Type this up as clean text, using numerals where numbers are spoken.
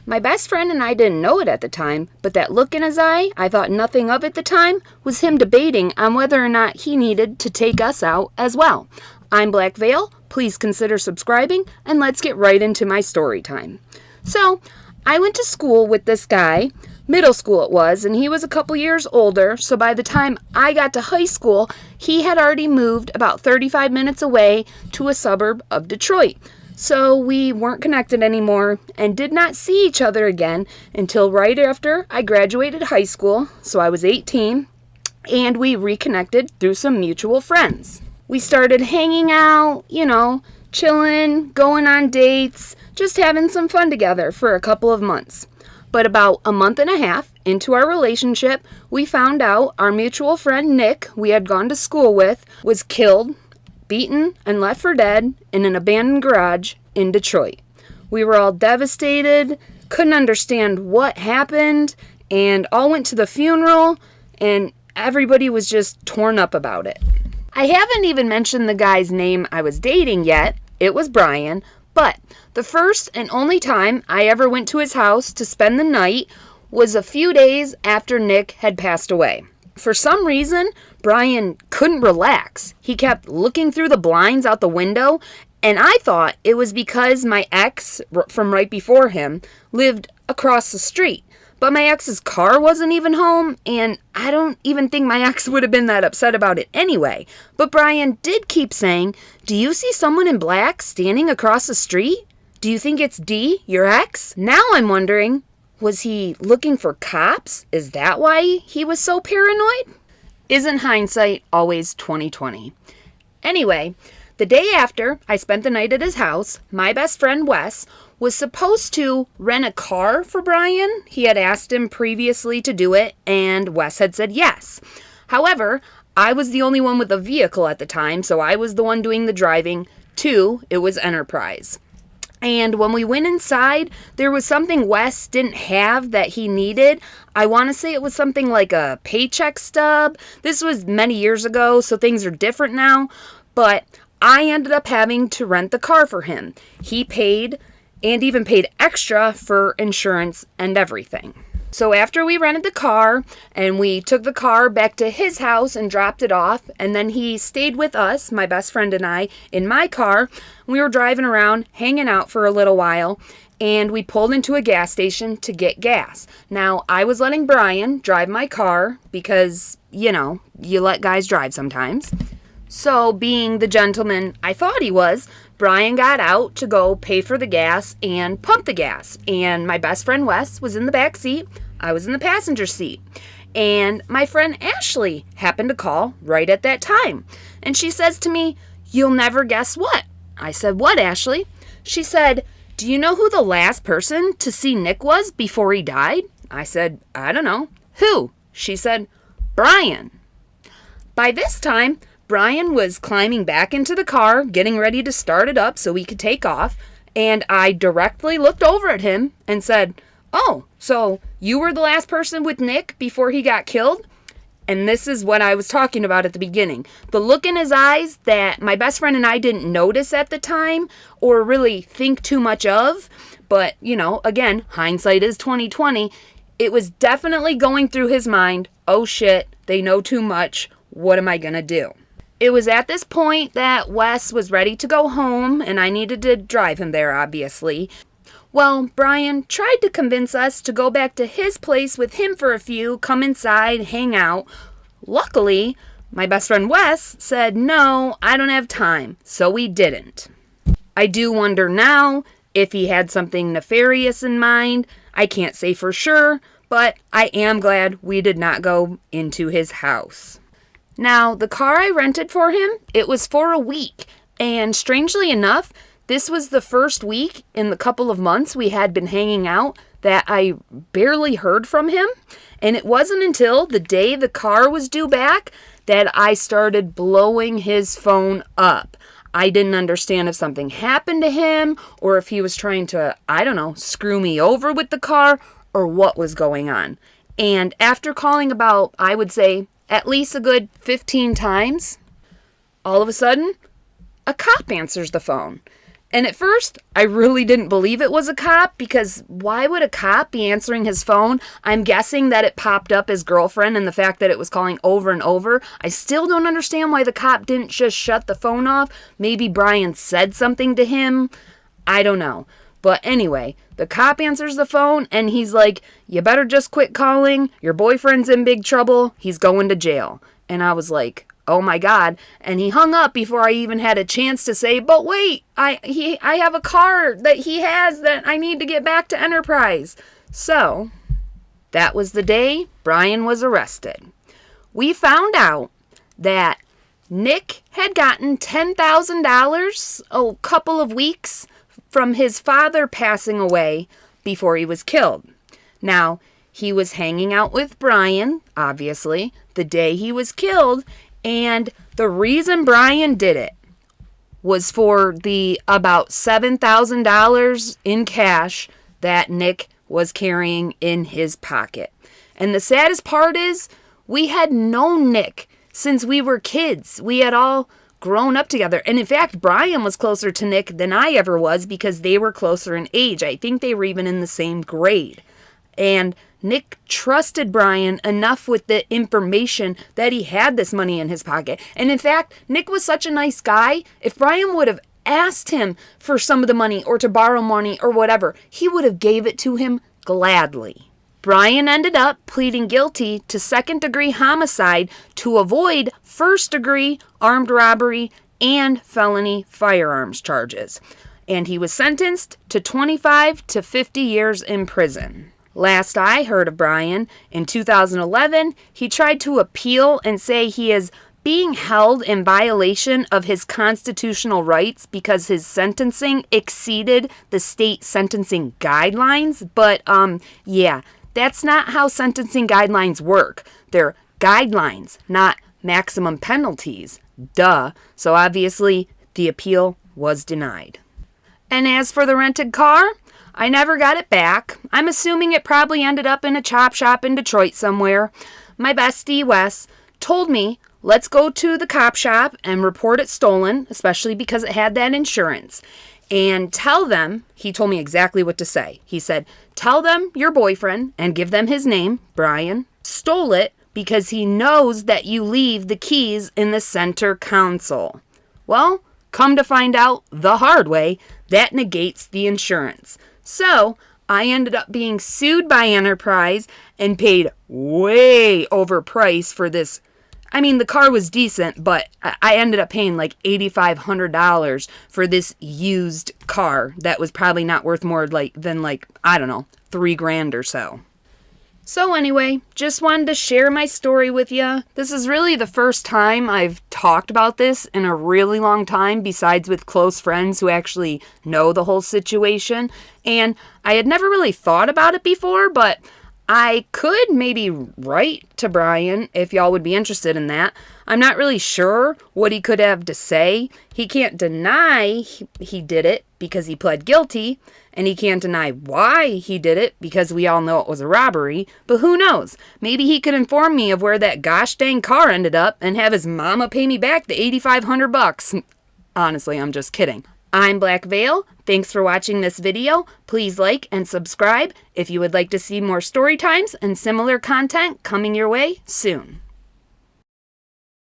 My best friend and I didn't know it at the time, but that look in his eye, I thought nothing of at the time, was him debating on whether or not he needed to take us out as well. I'm Black Veil. Please consider subscribing, and let's get right into my story time. So, I went to school with this guy, middle school it was, and he was a couple years older, so by the time I got to high school, he had already moved about 35 minutes away to a suburb of Detroit. So we weren't connected anymore and did not see each other again until right after I graduated high school, so I was 18, and we reconnected through some mutual friends. We started hanging out, chilling, going on dates, just having some fun together for a couple of months. But about a month and a half into our relationship, we found out our mutual friend Nick, we had gone to school with, was killed, beaten, and left for dead in an abandoned garage in Detroit. We were all devastated, couldn't understand what happened, and all went to the funeral, and everybody was just torn up about it. I haven't even mentioned the guy's name I was dating yet. It was Brian, but the first and only time I ever went to his house to spend the night was a few days after Nick had passed away. For some reason, Brian couldn't relax. He kept looking through the blinds out the window, and I thought it was because my ex from right before him lived across the street. But my ex's car wasn't even home, and I don't even think my ex would have been that upset about it anyway. But Brian did keep saying, "Do you see someone in black standing across the street? Do you think it's Dee, your ex?" Now I'm wondering, was he looking for cops? Is that why he was so paranoid? Isn't hindsight always 20/20? Anyway, the day after I spent the night at his house, my best friend Wes was supposed to rent a car for Brian. He had asked him previously to do it, and Wes had said yes. However, I was the only one with a vehicle at the time, so I was the one doing the driving. Too, it was Enterprise. And when we went inside, there was something Wes didn't have that he needed. I want to say it was something like a paycheck stub. This was many years ago, so things are different now. But I ended up having to rent the car for him. He paid, and even paid extra for insurance and everything. So after we rented the car, and we took the car back to his house and dropped it off, and then he stayed with us, my best friend and I, in my car. We were driving around, hanging out for a little while, and we pulled into a gas station to get gas. Now, I was letting Brian drive my car because, you let guys drive sometimes. So, being the gentleman I thought he was, Brian got out to go pay for the gas and pump the gas. And my best friend Wes was in the back seat. I was in the passenger seat. And my friend Ashley happened to call right at that time. And she says to me, "You'll never guess what." I said, "What, Ashley?" She said, "Do you know who the last person to see Nick was before he died?" I said, "I don't know." "Who?" She said, "Brian." By this time, Brian was climbing back into the car, getting ready to start it up so we could take off, and I directly looked over at him and said, "Oh, so you were the last person with Nick before he got killed?" And this is what I was talking about at the beginning. The look in his eyes that my best friend and I didn't notice at the time or really think too much of, but, again, hindsight is 20/20. It was definitely going through his mind, "Oh shit, they know too much. What am I gonna do?" It was at this point that Wes was ready to go home, and I needed to drive him there, obviously. Well, Brian tried to convince us to go back to his place with him for a few, come inside, hang out. Luckily, my best friend Wes said, "No, I don't have time," so we didn't. I do wonder now if he had something nefarious in mind. I can't say for sure, but I am glad we did not go into his house. Now, the car I rented for him, it was for a week, and strangely enough, this was the first week in the couple of months we had been hanging out that I barely heard from him, and it wasn't until the day the car was due back that I started blowing his phone up. I didn't understand if something happened to him, or if he was trying to, screw me over with the car, or what was going on. And after calling about, I would say, at least a good 15 times, all of a sudden, a cop answers the phone. And at first, I really didn't believe it was a cop, because why would a cop be answering his phone? I'm guessing that it popped up his girlfriend and the fact that it was calling over and over. I still don't understand why the cop didn't just shut the phone off. Maybe Brian said something to him. I don't know. But anyway, the cop answers the phone and he's like, "You better just quit calling. Your boyfriend's in big trouble. He's going to jail." And I was like, oh my God. And he hung up before I even had a chance to say, but wait, I have a car that he has that I need to get back to Enterprise. So that was the day Brian was arrested. We found out that Nick had gotten $10,000 a couple of weeks from his father passing away before he was killed. Now, he was hanging out with Brian, obviously, the day he was killed, and the reason Brian did it was for the about $7,000 in cash that Nick was carrying in his pocket. And the saddest part is, we had known Nick since we were kids. We had all grown up together. And in fact, Brian was closer to Nick than I ever was because they were closer in age. I think they were even in the same grade. And Nick trusted Brian enough with the information that he had this money in his pocket. And in fact, Nick was such a nice guy. If Brian would have asked him for some of the money or to borrow money or whatever, he would have gave it to him gladly. Brian ended up pleading guilty to second-degree homicide to avoid first-degree armed robbery and felony firearms charges. And he was sentenced to 25 to 50 years in prison. Last I heard of Brian, in 2011, he tried to appeal and say he is being held in violation of his constitutional rights because his sentencing exceeded the state sentencing guidelines. But, yeah, that's not how sentencing guidelines work. They're guidelines, not maximum penalties. Duh. So obviously, the appeal was denied. And as for the rented car, I never got it back. I'm assuming it probably ended up in a chop shop in Detroit somewhere. My bestie, Wes, told me, let's go to the cop shop and report it stolen, especially because it had that insurance. And tell them, he told me exactly what to say. He said, tell them your boyfriend, and give them his name, Brian, stole it because he knows that you leave the keys in the center console. Well, come to find out the hard way, that negates the insurance. So I ended up being sued by Enterprise and paid way over price for this. I mean, the car was decent, but I ended up paying like $8,500 for this used car that was probably not worth more than I don't know, $3,000 or so. So anyway, just wanted to share my story with you. This is really the first time I've talked about this in a really long time, besides with close friends who actually know the whole situation. And I had never really thought about it before, but I could maybe write to Brian if y'all would be interested in that. I'm not really sure what he could have to say. He can't deny he did it because he pled guilty, and he can't deny why he did it because we all know it was a robbery. But who knows? Maybe he could inform me of where that gosh dang car ended up and have his mama pay me back the $8,500. Honestly, I'm just kidding. I'm Black Veil. Thanks for watching this video. Please like and subscribe if you would like to see more story times and similar content coming your way soon.